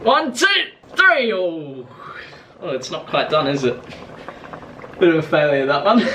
1, 2, 3. Oh, it's not quite done, is it? Bit of a failure, that one.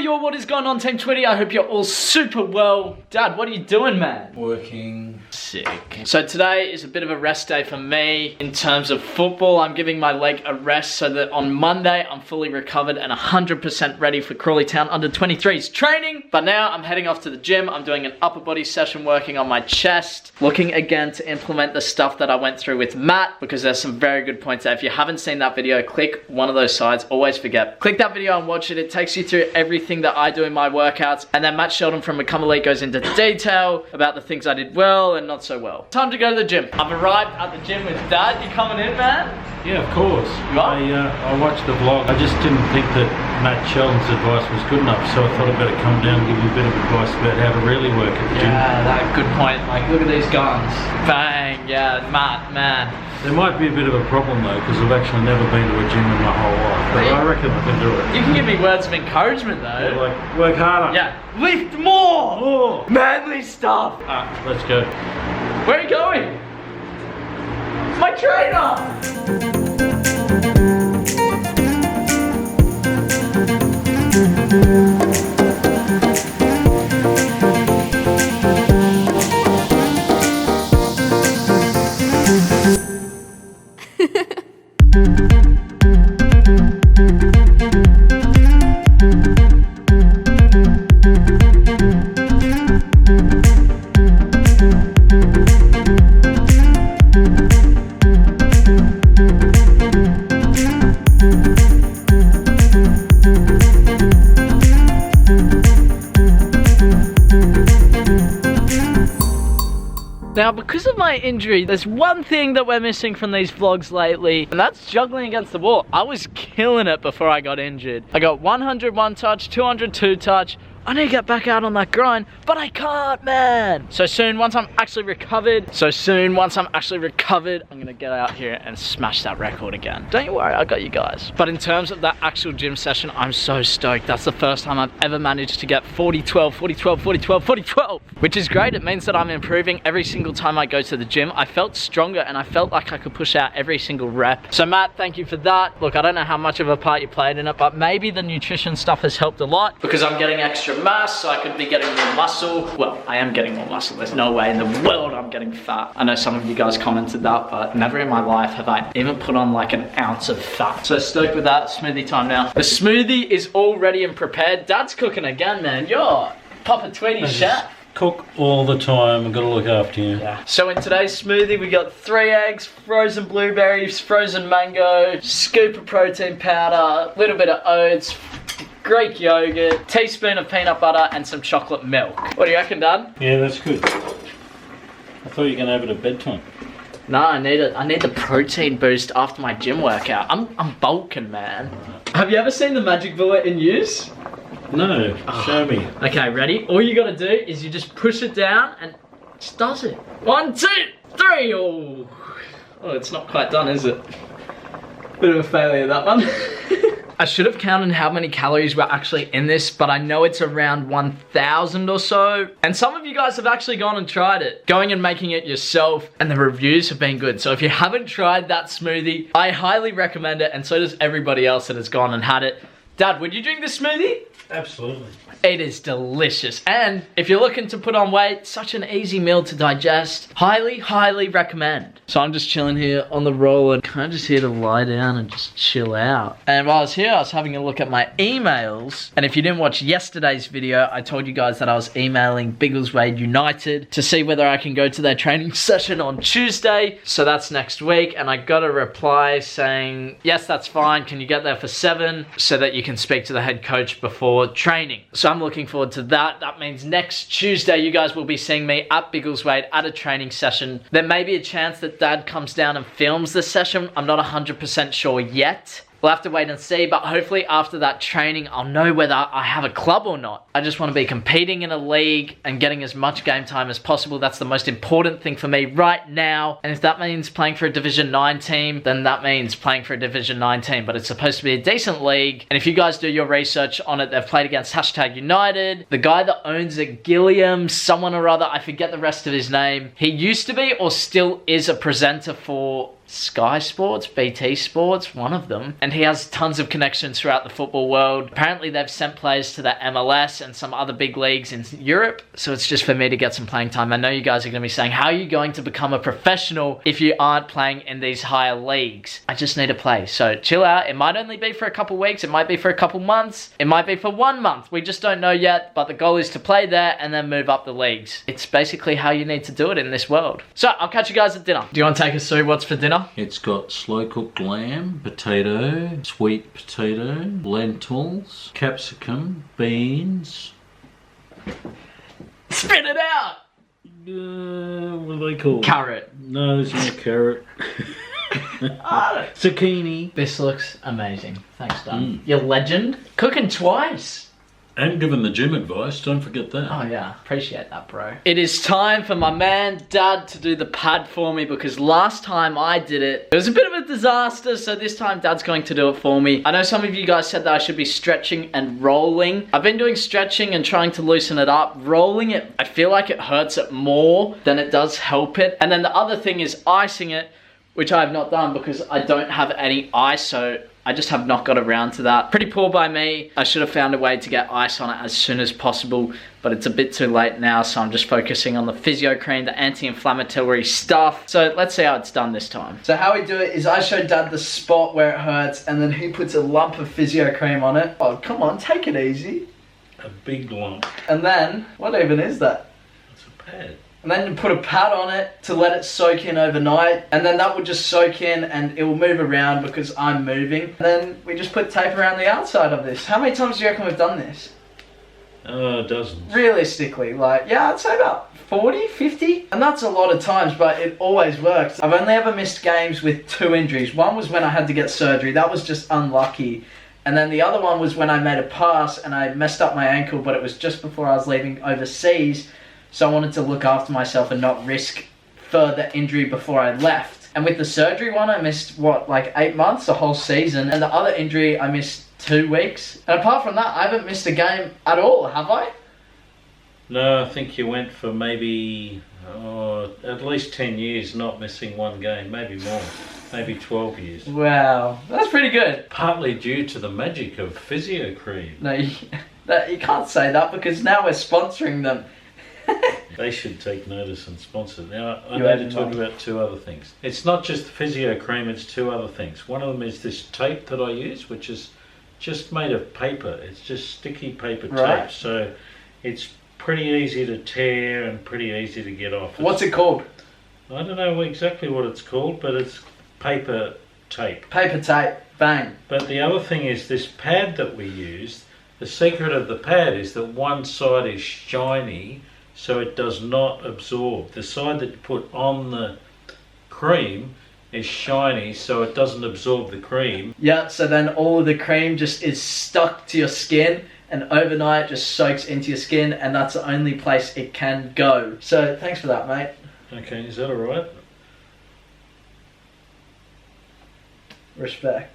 Yo, what is going on, Team Twitty? I hope you're all super well. Dad, what are you doing, man? Working. Sick. So today is a bit of a rest day for me in terms of football. I'm giving my leg a rest so that on Monday I'm fully recovered and 100% ready for Crawley Town under 23s training. But now I'm heading off to the gym. I'm doing an upper body session working on my chest, looking again to implement the stuff that I went through with Matt, because there's some very good points there. If you haven't seen that video, click one of those sides. Always forget, click that video and watch it. It takes you through everything that I do in my workouts, and then Matt Sheldon from Become Elite goes into detail about the things I did well and not so well. Time to go to the gym. I've arrived at the gym with Dad. You coming in, man? Yeah, of course. You are? I watched the vlog. I just didn't think that Matt Sheldon's advice was good enough, so I thought I'd better come down and give you a bit of advice about how to really work at the gym. Yeah, that good point. Like, look at these guns. Bang. Yeah, Matt, man. There might be a bit of a problem though, because I've actually never been to a gym in my whole life, but I reckon I can do it. You can give me words of encouragement though. Yeah, like, work harder. Yeah. Lift more! More! Manly stuff! Let's go. Where are you going? My trainer! Now, because of my injury, there's one thing that we're missing from these vlogs lately, and that's juggling against the wall. I was killing it before I got injured. I got 101 touch, 202 touch. I need to get back out on that grind, but I can't, man. So soon, once I'm actually recovered, I'm gonna get out here and smash that record again. Don't you worry, I got you guys. But in terms of that actual gym session, I'm so stoked. That's the first time I've ever managed to get 40-12, 40-12, 40-12, 40-12, which is great. It means that I'm improving every single time I go to the gym. I felt stronger and I felt like I could push out every single rep. So Matt, thank you for that. Look, I don't know how much of a part you played in it, but maybe the nutrition stuff has helped a lot, because I'm getting extra mass, so I could be getting more muscle. Well, I am getting more muscle. There's no way in the world I'm getting fat. I know some of you guys commented that, but never in my life have I even put on like an ounce of fat. So stoked with that. Smoothie time now. The smoothie is all ready and prepared. Dad's cooking again, man. You're Papa Tweety chef. Cook all the time. I've got to look after you. Yeah. So in today's smoothie, we got 3 eggs, frozen blueberries, frozen mango, scoop of protein powder, a little bit of oats, Greek yogurt, teaspoon of peanut butter, and some chocolate milk. What do you reckon, Dad? Yeah, that's good. I thought you were going to have it at bedtime. No, I need the protein boost after my gym workout. I'm bulking, man. Have you ever seen the magic bullet in use? No, show me. Okay, ready? All you gotta do is you just push it down and it just does it. 1, 2, 3. Oh, it's not quite done, is it? Bit of a failure, that one. I should have counted how many calories were actually in this, but I know it's around 1,000 or so. And some of you guys have actually gone and tried it, going and making it yourself, and the reviews have been good. So if you haven't tried that smoothie, I highly recommend it, and so does everybody else that has gone and had it. Dad, would you drink this smoothie? Absolutely. It is delicious. And if you're looking to put on weight, such an easy meal to digest. Highly, highly recommend. So I'm just chilling here on the roller, kind of just here to lie down and just chill out. And while I was here, I was having a look at my emails. And if you didn't watch yesterday's video, I told you guys that I was emailing Biggleswade United to see whether I can go to their training session on Tuesday. So that's next week. And I got a reply saying, yes, that's fine. Can you get there for 7 so that you can speak to the head coach before training? So I'm looking forward to that. That means next Tuesday you guys will be seeing me at Biggleswade at a training session. There may be a chance that Dad comes down and films the session. I'm not 100% sure yet. We'll have to wait and see, but hopefully after that training, I'll know whether I have a club or not. I just want to be competing in a league and getting as much game time as possible. That's the most important thing for me right now. And if that means playing for a Division 9 team, then that means playing for a Division 9 team. But it's supposed to be a decent league. And if you guys do your research on it, they've played against #United. The guy that owns it, Gilliam, someone or other, I forget the rest of his name. He used to be or still is a presenter for Sky Sports, BT Sports, one of them. And he has tons of connections throughout the football world. Apparently they've sent players to the MLS and some other big leagues in Europe. So it's just for me to get some playing time. I know you guys are going to be saying, how are you going to become a professional if you aren't playing in these higher leagues? I just need to play. So chill out. It might only be for a couple weeks. It might be for a couple months. It might be for 1 month. We just don't know yet. But the goal is to play there and then move up the leagues. It's basically how you need to do it in this world. So I'll catch you guys at dinner. Do you want to take us through what's for dinner? It's got slow cooked lamb, potato, sweet potato, lentils, capsicum, beans. Spit it out! What are they called? Carrot. No, there's no carrot. Zucchini. This looks amazing. Thanks, Dad. You're legend. Cooking twice. And giving the gym advice, don't forget that. Oh yeah, appreciate that, bro. It is time for my man, Dad, to do the pad for me because last time I did it, it was a bit of a disaster, so this time Dad's going to do it for me. I know some of you guys said that I should be stretching and rolling. I've been doing stretching and trying to loosen it up. Rolling it, I feel like it hurts it more than it does help it. And then the other thing is icing it, which I have not done because I don't have any ice, so I just have not got around to that. Pretty poor by me. I should have found a way to get ice on it as soon as possible, but it's a bit too late now, so I'm just focusing on the physio cream, the anti-inflammatory stuff. So let's see how it's done this time. So how we do it is I show Dad the spot where it hurts, and then he puts a lump of physio cream on it. Oh, come on, take it easy. A big lump. And then, what even is that? It's a pad. And then you put a pad on it to let it soak in overnight. And then that will just soak in and it will move around because I'm moving. And then we just put tape around the outside of this. How many times do you reckon we've done this? Dozens. Realistically, like, yeah, I'd say about 40, 50. And that's a lot of times, but it always works. I've only ever missed games with 2 injuries. One was when I had to get surgery. That was just unlucky. And then the other one was when I made a pass and I messed up my ankle, but it was just before I was leaving overseas. So I wanted to look after myself and not risk further injury before I left. And with the surgery one, I missed, what, like 8 months, a whole season. And the other injury, I missed 2 weeks. And apart from that, I haven't missed a game at all, have I? No, I think you went for maybe at least 10 years not missing 1 game, maybe more, maybe 12 years. Wow, that's pretty good. Partly due to the magic of physio cream. No, you can't say that because now we're sponsoring them. They should take notice and sponsor. Now, I need to talk about 2 other things. It's not just the physio cream, it's 2 other things. One of them is this tape that I use, which is just made of paper. It's just sticky paper tape. So it's pretty easy to tear and pretty easy to get off. What's it called? I don't know exactly what it's called, but it's paper tape. Paper tape, bang. But the other thing is this pad that we used. The secret of the pad is that one side is shiny, so it does not absorb. The side that you put on the cream is shiny, so it doesn't absorb the cream. Yeah, so then all of the cream just is stuck to your skin, and overnight just soaks into your skin, and that's the only place it can go. So thanks for that, mate. Okay, is that alright? Respect.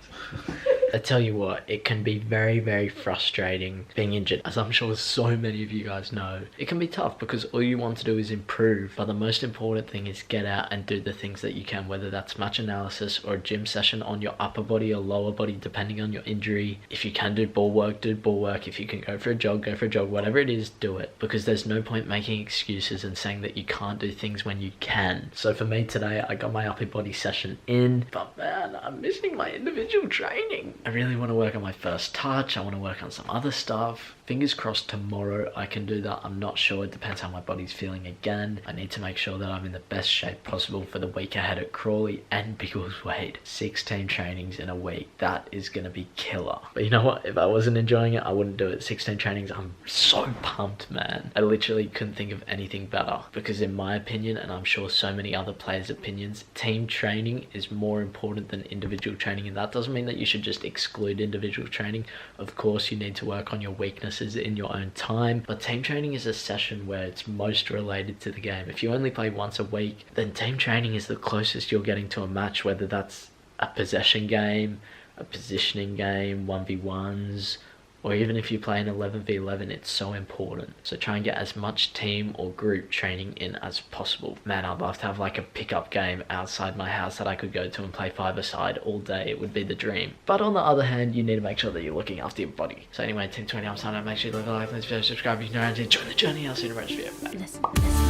I tell you what, it can be very, very frustrating being injured. As I'm sure so many of you guys know, it can be tough because all you want to do is improve. But the most important thing is get out and do the things that you can, whether that's match analysis or a gym session on your upper body or lower body, depending on your injury. If you can do ball work, do ball work. If you can go for a jog, go for a jog. Whatever it is, do it. Because there's no point making excuses and saying that you can't do things when you can. So for me today, I got my upper body session in, but man, I'm missing my individual training. I really want to work on my first touch. I want to work on some other stuff. Fingers crossed tomorrow I can do that. I'm not sure. It depends how my body's feeling again. I need to make sure that I'm in the best shape possible for the week ahead at Crawley and Biggleswade. 16 trainings in a week. That is going to be killer. But you know what? If I wasn't enjoying it, I wouldn't do it. 16 trainings, I'm so pumped, man. I literally couldn't think of anything better. Because in my opinion, and I'm sure so many other players' opinions, team training is more important than individual training. And that doesn't mean that you should just exclude individual training. Of course, you need to work on your weaknesses in your own time, but team training is a session where it's most related to the game. If you only play once a week, then team training is the closest you're getting to a match, whether that's a possession game, a positioning game, 1v1s, or even if you play an 11v11, it's so important. So try and get as much team or group training in as possible. Man, I'd love to have like a pickup game outside my house that I could go to and play five-a-side all day. It would be the dream. But on the other hand, you need to make sure that you're looking after your body. So anyway, Team 20, I'm signing up. Make sure you leave a like, let's subscribe if you're new and enjoy the journey. I'll see you in the next video. Bye.